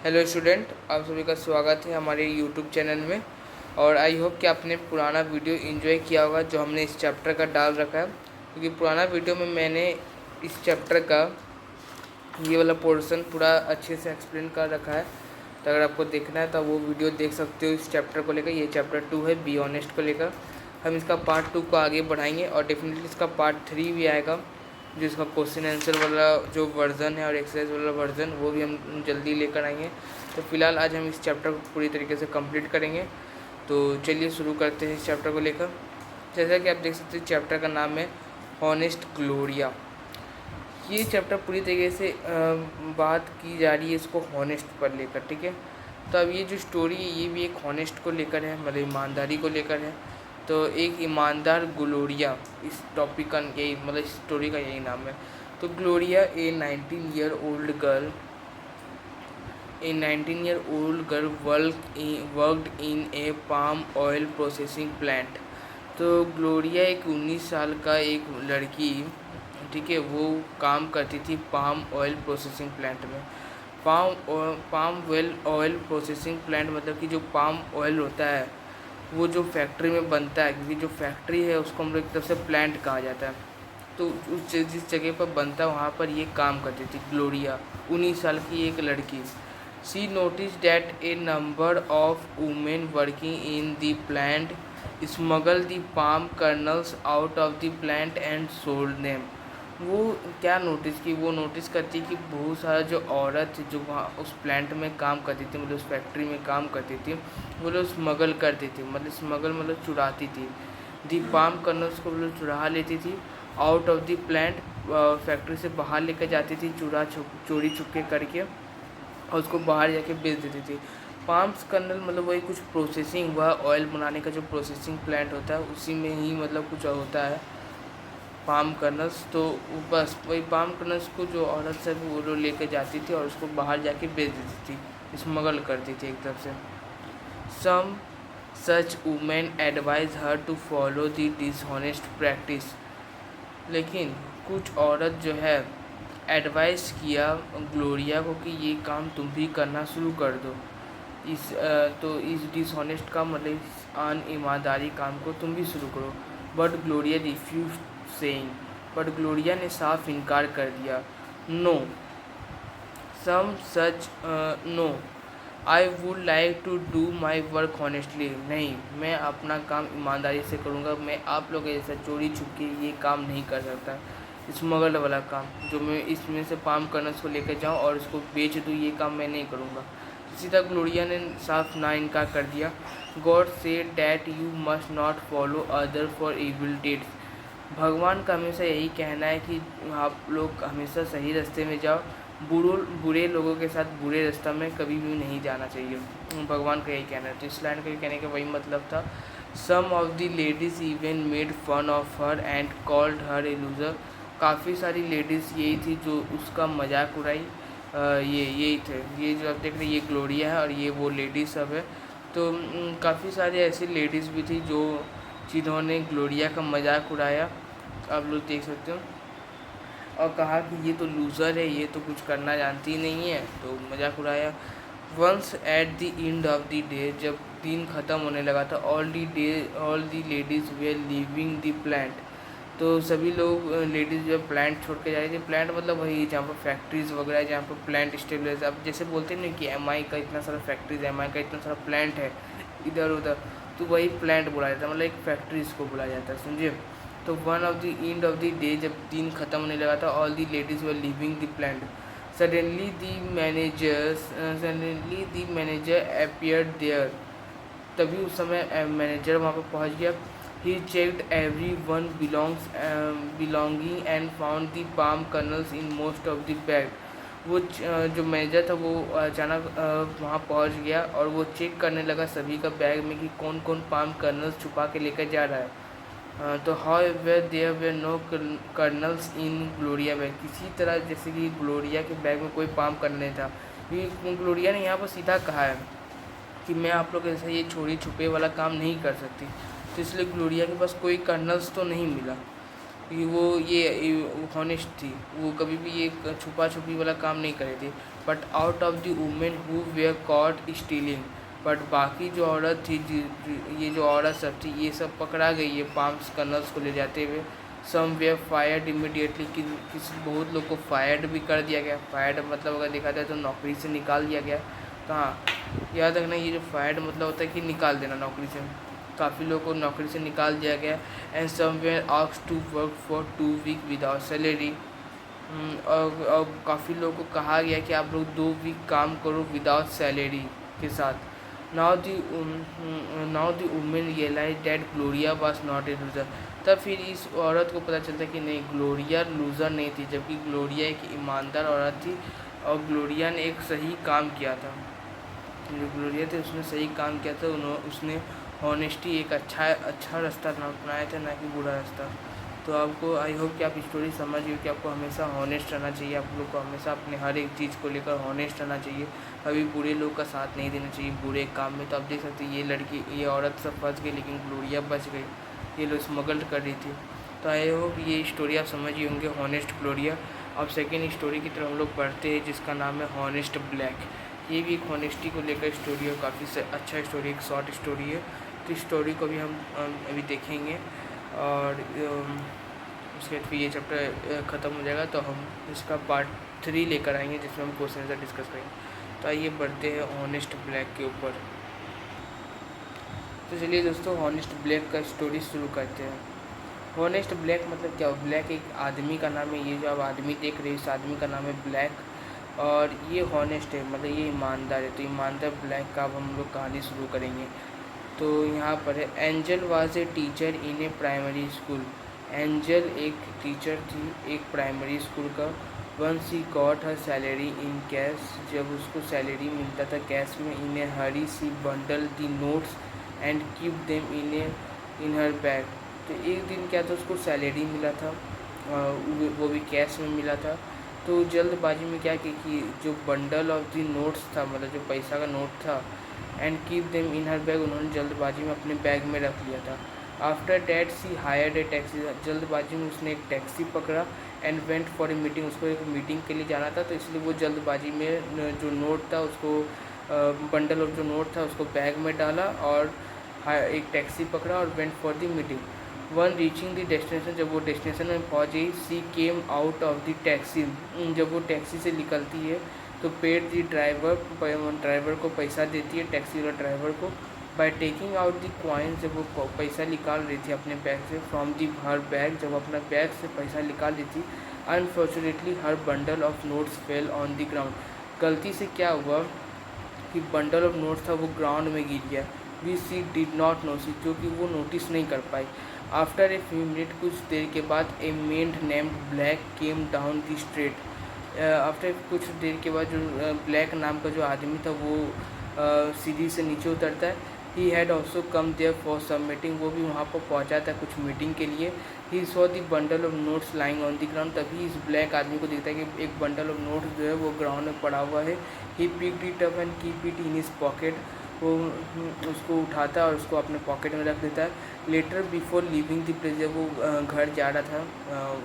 Hello student, आप सभी का स्वागत है हमारे यूट्यूब चैनल में। और आई होप कि आपने पुराना वीडियो एंजॉय किया होगा जो हमने इस चैप्टर का डाल रखा है, क्योंकि पुराना वीडियो में मैंने इस चैप्टर का ये वाला पोर्शन पूरा अच्छे से एक्सप्लेन कर रखा है। तो अगर आपको देखना है तो वो वीडियो देख सकते हो इस चैप्टर को लेकर। ये चैप्टर 2 है, बी ऑनेस्ट को लेकर। हम इसका पार्ट 2 को आगे बढ़ाएंगे और डेफिनेटली इसका पार्ट 3 भी आएगा, जो इसका क्वेश्चन आंसर वाला जो वर्जन है और एक्सरसाइज वाला वर्जन, वो भी हम जल्दी लेकर आएंगे। तो फिलहाल आज हम इस चैप्टर को पूरी तरीके से कंप्लीट करेंगे। तो चलिए शुरू करते हैं इस चैप्टर को लेकर। जैसा कि आप देख सकते हैं, चैप्टर का नाम है हॉनेस्ट ग्लोरिया। ये चैप्टर पूरी तरीके से बात की जा रही है इसको हॉनेस्ट पर लेकर, ठीक है। तो अब ये जो स्टोरी है ये भी एक हॉनेस्ट को लेकर है, मतलब ईमानदारी को लेकर है। तो एक ईमानदार ग्लोरिया, इस टॉपिक का यही मतलब इस स्टोरी का यही नाम है। तो Gloria A 19 year old girl worked in a palm oil processing plant। तो ग्लोरिया एक 19 साल का एक लड़की, ठीक है, वो काम करती थी पाम ऑयल प्रोसेसिंग प्लांट में। पाम ऑयल प्रोसेसिंग प्लांट मतलब कि जो पाम ऑयल होता है वो जो फैक्ट्री में बनता है, क्योंकि जो फैक्ट्री है उसको हम लोग एक तरफ से प्लांट कहा जाता है। तो उस जिस जगह पर बनता है वहाँ पर ये काम करती थी ग्लोरिया, 19 साल की एक लड़की। She notice that A number of women working in the plant smuggle the palm colonel's out of the plant and sold them. वो क्या नोटिस की, वो नोटिस करती कि बहुत सारा जो औरत जो वहाँ उस प्लांट में काम करती थी, मतलब उस फैक्ट्री में काम करती थी, वो लोग स्मगल करती थी, मतलब स्मगल मतलब चुराती थी। दी पाम कर्नल्स को वो लोग चुरा लेती थी out of the plant, factory से बाहर लेकर जाती थी चोरी छुपके करके, और उसको बाहर जाके बेच देती थी। पाम्स कर्नल मतलब वही कुछ प्रोसेसिंग हुआ, ऑयल बनाने का जो प्रोसेसिंग प्लांट होता है उसी में ही मतलब कुछ होता है पाम कर्नल्स। तो बस वही पाम कर्नल्स को जो औरत से वो लोग लेके जाती थी और उसको बाहर जाके बेच देती थी, स्मगल करती थी एक तरफ से। Some such women advise her to follow the dishonest practice. लेकिन कुछ औरत जो है एडवाइस किया ग्लोरिया को कि ये काम तुम भी करना शुरू कर दो, तो इस डिसऑनेस्ट का मतलब इस ईमानदारी काम को तुम भी शुरू करो। But Gloria refuse saying, but Gloria ने साफ इनकार कर दिया। No some such no I would like to do my work honestly. नहीं, मैं अपना काम ईमानदारी से करूँगा, मैं आप लोग जैसा चोरी छुप के ये काम नहीं कर सकता। स्मगल वाला काम जो मैं इसमें से पाम कर्नल्स को लेकर जाऊँ और उसको बेच दूँ, ये काम मैं नहीं करूँगा। सीधा ग्लोरिया ने साफ ना इनकार कर दिया। God said that you must not follow other for evil deeds. भगवान का हमेशा यही कहना है कि आप लोग हमेशा सही रास्ते में जाओ, बुरे लोगों के साथ बुरे रास्ते में कभी भी नहीं जाना चाहिए। भगवान का यही कहना है। तो इस लाइन का कहने का वही मतलब था। Some of the ladies even made fun of her and called her a loser. काफ़ी सारी लेडीज़ यही थी जो उसका मजाक उड़ाई। यही थे, ये जो आप देख रहे हैं ये ग्लोरिया है और ये वो लेडीज़ सब है। तो काफ़ी सारी ऐसी लेडीज़ भी थी जो जिन्होंने ग्लोरिया का मजाक उड़ाया, आप लोग देख सकते हो, और कहा कि ये तो लूज़र है, ये तो कुछ करना जानती ही नहीं है, तो मजाक उड़ाया। Once at the end of the day, जब दिन ख़त्म होने लगा था, all the ladies were leaving the plant. तो सभी लोग लेडीज़ जब प्लांट छोड़ के जा रही थी, प्लांट मतलब वही जहाँ पर फैक्ट्रीज़ वगैरह, जहाँ पर प्लांट स्टेबलाइज, अब जैसे बोलते हैं ना कि एमआई का इतना सारा फैक्ट्रीज, एमआई का इतना सारा प्लांट है इधर उधर, तो वही प्लांट बोला जाता है, मतलब एक फैक्ट्रीज को बोला जाता है, समझे। तो one of the end of the day, जब दिन ख़त्म होने लगा था, all the ladies were living the plant. Suddenly the manager appeared there. तभी उस समय मैनेजर वहाँ पर पहुँच गया। He checked everyone belonging and found the palm kernels in most of the bag। वो जो मैनेजर था वो अचानक वहाँ पहुँच गया और वो चेक करने लगा सभी का बैग में कि कौन कौन पाम कर्नल्स छुपा के लेकर जा रहा है। तो however there were no colonel's in Gloria bag. किसी तरह जैसे कि ग्लोरिया के बैग में कोई पाम कर्नल नहीं था। ग्लोरिया ने यहाँ पर सीधा कहा है कि मैं आप लोग ऐसा ये चोरी छुपे वाला काम नहीं कर सकती, तो इसलिए ग्लोरिया के पास कोई कर्नल्स तो नहीं मिला। ये हॉनेस्ट थी, वो कभी भी ये छुपा छुपी वाला काम नहीं करे थी। But out of the women who were caught stealing, but बाकी जो औरत थी ये जो औरत सब थी ये सब पकड़ा गई है पाम्स कर्नल्स को ले जाते हुए। सम वेयर फायर्ड इमीडिएटली, किसी बहुत लोग को फायर्ड भी कर दिया गया। फायर्ड मतलब अगर देखा जाए तो नौकरी से निकाल दिया गया। कहाँ, याद रखना ये जो फायर्ड मतलब होता है कि निकाल देना नौकरी से। काफ़ी लोगों को नौकरी से निकाल दिया गया। And some were asked to work for 2 week without salary. और काफ़ी लोगों को कहा गया कि आप लोग 2 वीक काम करो विदाउट सैलरी के साथ। Now the women realise that Gloria was not a loser. तब फिर इस औरत को पता चलता कि नहीं, ग्लोरिया लूज़र नहीं थी, जबकि ग्लोरिया एक ईमानदार औरत थी और ग्लोरिया ने एक सही काम किया था। जो ग्लोरिया थी उसने सही काम किया था, उसने हॉनेस्टी एक अच्छा रास्ता अपनाया था, ना कि बुरा रास्ता। तो आपको आई होप कि आप स्टोरी समझ गए कि आपको हमेशा हॉनेस्ट रहना चाहिए। आप लोग को हमेशा अपने हर एक चीज़ को लेकर हॉनेस्ट रहना चाहिए। कभी बुरे लोग का साथ नहीं देना चाहिए बुरे काम में। तो आप देख सकते हैं ये औरत सब फंस गई, लेकिन ग्लोरिया बच गई। ये लोग स्मगल कर रही थी। तो आई होप ये स्टोरी आप समझ गए होंगे, हॉनेस्ट ग्लोरिया। अब सेकेंड स्टोरी की तरफ हम लोग बढ़ते हैं, जिसका नाम है हॉनेस्ट ब्लैक। ये भी एक हॉनेस्टी को लेकर स्टोरी है, काफ़ी अच्छा स्टोरी, एक शॉर्ट स्टोरी है। तो इस स्टोरी को भी हम अभी देखेंगे और उसके फिर ये चैप्टर ख़त्म हो जाएगा तो हम इसका पार्ट 3 लेकर आएंगे, जिसमें हम क्वेश्चन आंसर डिस्कस करेंगे। तो आइए बढ़ते हैं हॉनेस्ट ब्लैक के ऊपर। तो चलिए दोस्तों, हॉनेस्ट ब्लैक का स्टोरी शुरू करते हैं। हॉनेस्ट ब्लैक मतलब क्या? ब्लैक एक आदमी का नाम है। ये जो आप आदमी देख रहे हैं इस आदमी का नाम है ब्लैक, और ये हॉनेस्ट है, मतलब ये ईमानदार है। तो ईमानदार ब्लैक का अब हम लोग कहानी शुरू करेंगे। तो यहाँ पर है, Angel was a teacher in a primary school. Angel एक टीचर थी एक प्राइमरी स्कूल का। Once he got her salary in cash, जब उसको सैलरी मिलता था कैश में। In a hurry she bundle the notes and keep them in her bag. तो एक दिन क्या था, उसको सैलरी मिला था, वो भी कैश में मिला था। तो जल्दबाजी में क्या कि जो बंडल ऑफ दी नोट्स था, मतलब जो पैसा का नोट था, and keep them in her bag, उन्होंने जल्दबाजी में अपने बैग में रख लिया था। After that C hired A taxi, जल्दबाजी में उसने एक टैक्सी पकड़ा। And went for a meeting, उसको एक मीटिंग के लिए जाना था, तो इसलिए वो जल्दबाजी में जो नोट था उसको बंडल ऑफ जो नोट था उसको बैग में डाला और एक टैक्सी पकड़ा और went for the meeting. On reaching the destination, जब वो डेस्टिनेशन में पहुँच गई, she came out of the taxi, जब वो टैक्सी से निकलती है तो पेड दी ड्राइवर को पैसा देती है, टैक्सी वाला ड्राइवर को। By taking out the coin, जब वो पैसा निकाल रही थी अपने बैग से, फ्रॉम दी हर बैग, जब अपना बैग से पैसा निकाल रही थी, unfortunately her bundle of notes fell on the ground. गलती से क्या हुआ कि बंडल ऑफ नोट्स था वो ग्राउंड में गिर गया। We she did not notice, जो कि वो नोटिस नहीं कर पाई। आफ्टर ए फ्यू मिनट, कुछ देर के बाद, a man named Black came down the street. After कुछ देर के बाद जो ब्लैक नाम का जो आदमी था वो सीढ़ी से नीचे उतरता है। He had also come there for some meeting, वो भी वहाँ पर पहुँचा था कुछ मीटिंग के लिए। He saw the bundle of notes lying on the ground, तभी इस ब्लैक आदमी को दिखता है कि एक बंडल ऑफ नोट्स जो है वो ग्राउंड में पड़ा हुआ है। He picked it up and keep it in his pocket, वो उसको उठाता है और उसको अपने पॉकेट में रख देता है। Later before leaving the place, जब वो घर जा रहा था,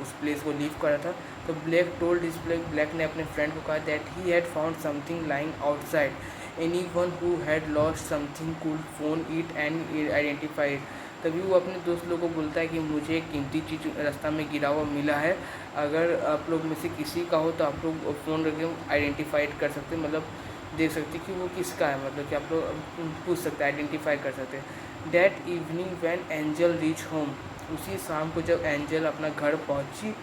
उस प्लेस को लीव कर रहा था, तो ब्लैक टोल्ड हिज ब्लैक ने अपने फ्रेंड को कहा that he had found something lying outside, anyone who had lost something could phone it and identify it. तभी वो अपने दोस्त लोगों को बोलता है कि मुझे एक कीमती चीज़ रास्ता में गिरा हुआ मिला है, अगर आप लोग में से किसी का हो तो आप लोग फ़ोन रख के आइडेंटिफाइड कर सकते हैं, मतलब देख सकते कि वो किसका है, मतलब कि आप लोग पूछ सकते हैं, आइडेंटिफाई कर सकते हैं। That evening when Angel reach home, उसी शाम को जब एंजल अपना घर पहुंची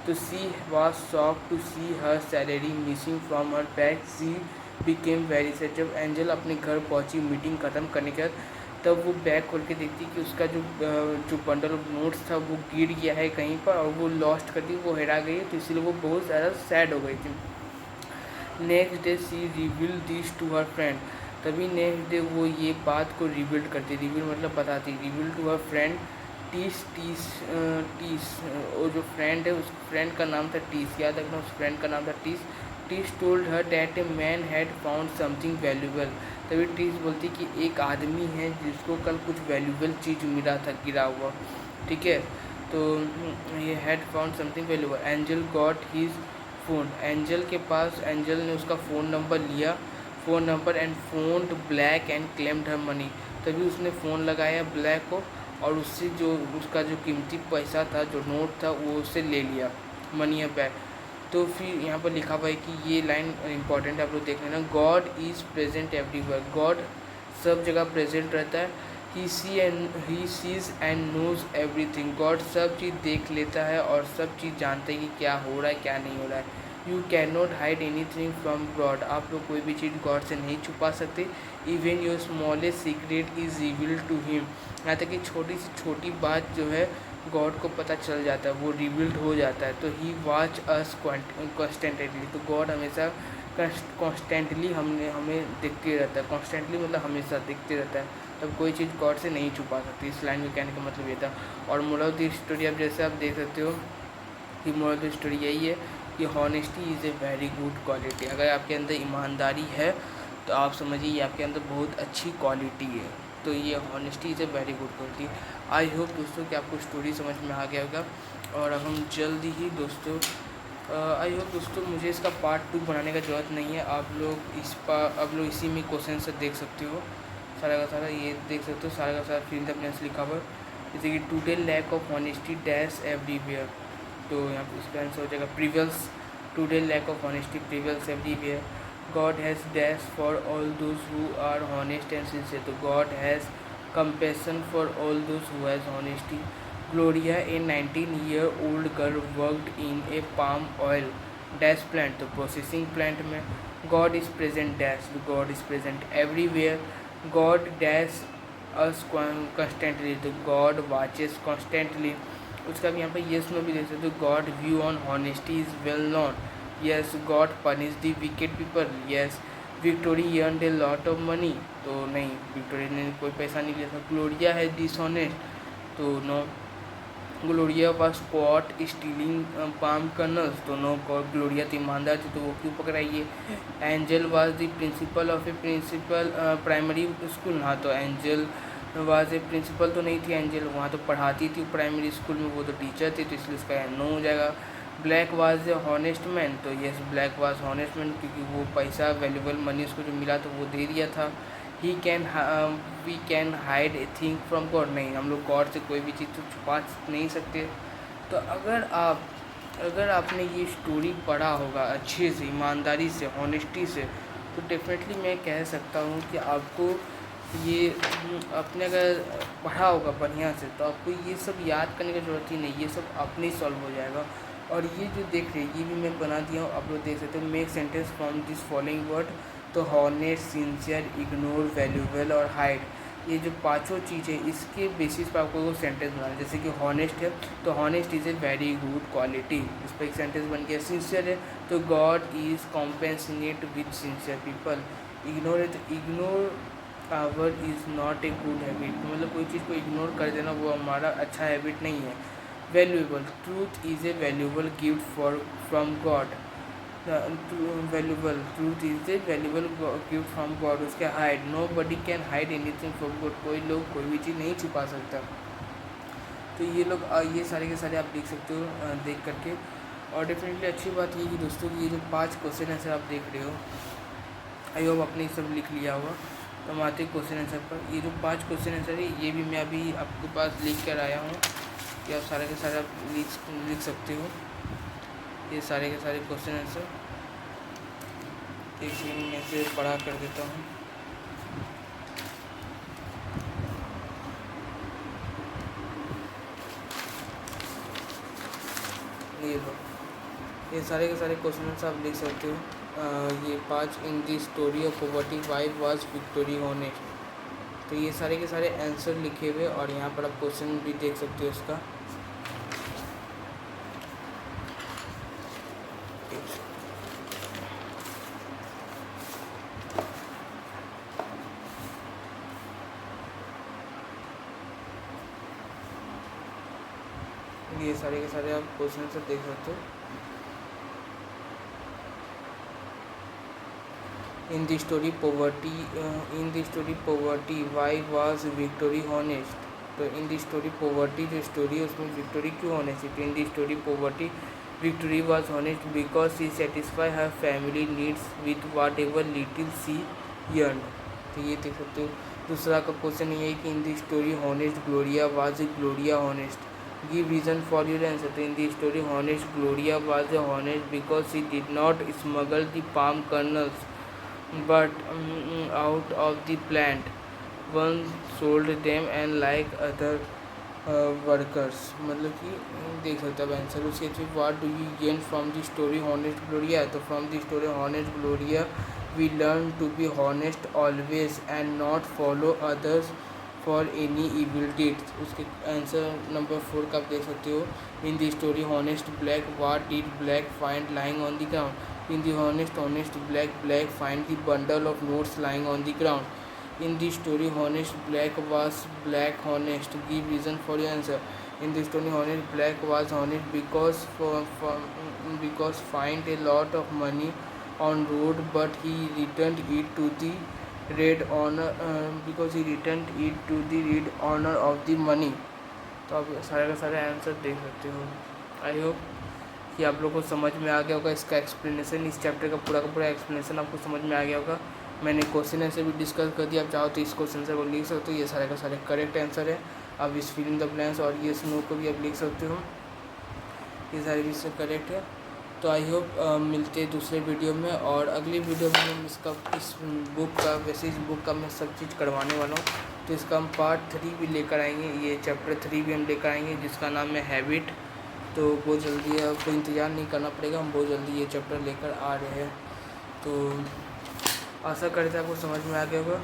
तो she was shock to see her salary missing from her bag. She became very sad, जब एंजल अपने घर पहुंची मीटिंग ख़त्म करने के बाद, तब वो बैग खोल के देखती कि उसका जो बंडल ऑफ नोट्स था वो गिर गया है कहीं पर और वो लॉस्ट कर दी, वो हेरा गई है, तो इसलिए वो बहुत ज़्यादा सैड हो गई थी। Next day she reveal this to her friend, तभी नेक्स्ट डे वो ये बात को रिवील करती, रिवील मतलब बताती, रिवील टू हर फ्रेंड टीस। वो जो फ्रेंड है उस फ्रेंड का नाम था टीस, याद रखना उस फ्रेंड का नाम था टीस। टीस told her that a man had found something valuable, तभी टीस बोलती कि एक आदमी है जिसको कल कुछ वैल्यूबल चीज़ मिला था गिरा हुआ, ठीक है। तो ये had found something valuable, Angel got his phone, Angel के पास, एंजल ने उसका फ़ोन नंबर लिया, phone number and phoned back and claimed her money, तभी उसने फ़ोन लगाया ब्लैक को और उससे जो उसका जो कीमती पैसा था, जो नोट था, वो उससे ले लिया, मनी है बैक। तो फिर यहाँ पर लिखा हुआ है कि ये लाइन इंपॉर्टेंट है, आप लोग देख लेना, God is present everywhere, God सब जगह प्रेजेंट रहता है, he sees and knows everything, God सब चीज़ देख लेता है और सब चीज़ जानते हैं कि क्या हो रहा है क्या नहीं हो रहा है। You can not hide any thing from God, आप लोग कोई भी चीज़ गॉड से नहीं छुपा सकते। Even your smallest secret is reveal to him, यहाँ तक कि छोटी से छोटी बात जो है गॉड को पता चल जाता है, वो रिवील्ड हो जाता है। तो ही वॉच अस कॉन्स्टेंटली, तो गॉड हमेशा कॉन्स्टेंटली हमें दिखते रहता है, कॉन्स्टेंटली मतलब हमेशा दिखते रहता है, तब कोई चीज़ गॉड से नहीं छुपा सकती। इस लाइन में कहने का मतलब ये था। और मोरल ऑफ द स्टोरी आप जैसे आप देख सकते हो कि मोरल ऑफ द स्टोरी यही है कि honesty is a very good quality, अगर आपके अंदर ईमानदारी है तो आप समझिए ये आपके अंदर बहुत अच्छी क्वालिटी है। तो ये honesty is a very good quality. I hope दोस्तों कि आपको स्टोरी समझ में आ गया होगा, और अब हम जल्दी ही दोस्तों आई होप दोस्तों मुझे इसका पार्ट 2 बनाने का ज़रूरत नहीं है, आप लोग इसी में क्वेश्चन से देख सकते हो, सारा का सारा ये देख सकते हो, सारा का सारा फील द ब्लैंक्स लिखा हुआ, जैसे कि today lack of honesty dash everywhere, तो यहाँ पर इसका आंसर हो जाएगा prevails, today lack of honesty prevails everywhere, God has dash for all those who are honest and sincere, तो God has compassion for all those who has honesty. Gloria, a 19-year-old girl, worked in a palm oil dash plant, तो processing plant में God is present dash, God is present everywhere, God dash us constantly, तो God watches constantly। उसका भी यहाँ पर yes no भी देख सकते हो, God view on honesty is well non, yes God punish the wicked people, yes victory earned a lot of money, तो नहीं विक्टोरिया ने कोई पैसा नहीं लिया था। ग्लोरिया है डिसऑनेस्ट, तो no, Gloria was caught stealing palm kernels, तो नो, ग्लोरिया तो ईमानदार थी तो वो क्यों पकड़ाइए। Angel was the principal of a principal primary school, हाँ तो एंजल वाज ए प्रिंसिपल तो नहीं थी, एंजल वहाँ तो पढ़ाती थी प्राइमरी स्कूल में, वो तो टीचर थी, तो इसलिए इसका नो हो जाएगा। Black was a honest man, तो yes Black was honest man, क्योंकि वो पैसा वैल्यूबल मनी उसको जो मिला तो वो दे दिया था। We can hide a thing from God, नहीं हम लोग गॉड से कोई भी चीज़ तो छुपा नहीं सकते। तो अगर आपने ये स्टोरी पढ़ा होगा अच्छे से, ईमानदारी से, हॉनेस्टी से, तो डेफिनेटली मैं कह सकता हूँ कि आपको ये आपने अगर पढ़ा होगा बढ़िया से तो आपको ये सब याद करने की ज़रूरत ही नहीं, ये सब अपने ही सॉल्व हो जाएगा। और ये जो देख रहे हैं ये भी मैं बना दिया हूँ, आप लोग देख सकते हो। Make sentence from this following word, तो हॉनेस्ट, सिंसियर, इग्नोर, वैल्यूबल और हाइड, ये जो पांचों चीज़ें इसके बेसिस पर आपको सेंटेंस बनाना है। जैसे कि हॉनेस्ट है तो honest is a very good quality, इस पर एक सेंटेंस बन गया। सिंसियर है तो God is compassionate with sincere people. Ignore है तो ignore our is not a good habit, मतलब कोई चीज़ को इग्नोर कर देना वो हमारा अच्छा हैबिट नहीं है। Valuable, truth is a valuable gift from God, valuable, truth is a valuable gift from God. उसके hide, nobody can hide anything from God, कोई लोग कोई भी चीज़ नहीं छुपा सकता। तो ये लोग ये सारे के सारे आप देख सकते हो देख करके। और डेफिनेटली अच्छी बात ये कि दोस्तों ये जो 5 क्वेश्चन आंसर आप देख रहे हो, आई होप आपने सब लिख लिया हुआ। तो हम आते क्वेश्चन आंसर पर। ये जो 5 क्वेश्चन आंसर है ये भी मैं अभी आपके पास लिख कर आया हूँ, कि आप सारे के सारे आप लिख सकते हो ये सारे के सारे क्वेश्चन आंसर। एक सेकंड में से पढ़ा कर देता हूँ। ये लो, ये सारे के सारे क्वेश्चन आंसर आप लिख सकते हो। ये 5 in the story of poverty why was Victory honest, तो ये सारे के सारे आंसर लिखे हुए, और यहाँ पर आप क्वेश्चन भी देख सकते हो इसका। ये सारे के सारे आप क्वेश्चन से देख सकते हो। In the story poverty why was Victory honest, तो इन दी स्टोरी पॉवर्टी जो स्टोरी है उसमें विक्टोरी क्यों होने चाहिए, तो in the story poverty Victory was honest because she satisfied her family needs with whatever little she earned. तो ये देख सकते हो। दूसरा का क्वेश्चन ये है कि in the story honest Gloria was Gloria honest, give reason for your answer. तो in the story honest Gloria was honest because she did not smuggle the palm kernels but out of the plant one sold them and like other workers. मतलब कि देख सकते हो answer. उसके बाद what do you gain from the story honest Gloria, तो from the story honest Gloria we learn to be honest always and not follow others for any evil deeds. उसके answer number 4 का आप देख सकते हो। In the story honest black what did black find lying on the ground, in the honest black black find the bundle of notes lying on the ground, in the story honest black was black honest, give reason for your answer। in the story honest black was honest because find a lot of money on road but he returned it to the red owner because he returned it to the red owner of the money। तो आप सारे का सारे answer देख सकते हो। I hope कि आप लोग को समझ में आ गया होगा इसका एक्सप्लेनेशन, इस चैप्टर का पूरा एक्सप्लेनेशन आपको समझ में आ गया होगा। मैंने क्वेश्चन आंसर भी डिस्कस कर दिया, आप चाहो तो इस क्वेश्चन आंसर को लिख सकते हो। ये सारे का सारे करेक्ट आंसर है। आप इस फिल इन द ब्लैंक्स और ये नो को भी आप लिख सकते हो, ये सारे भी करेक्ट है। तो आई होप मिलते हैं दूसरे वीडियो में, और अगली वीडियो में हम इस बुक का वैसे इस बुक का मैं सब चीज़ करवाने वाला हूँ। तो इसका हम पार्ट 3 भी लेकर आएंगे, ये चैप्टर 3 भी हम लेकर आएंगे जिसका नाम है हैबिट। तो बहुत जल्दी है, आपको इंतज़ार नहीं करना पड़ेगा, हम बहुत जल्दी ये चैप्टर लेकर आ रहे हैं। तो आशा करते हैं आपको समझ में आ गया होगा।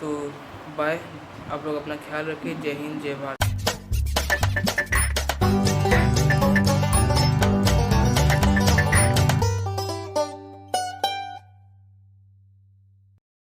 तो बाय, आप लोग अपना ख्याल रखिए। जय हिंद, जय भारत।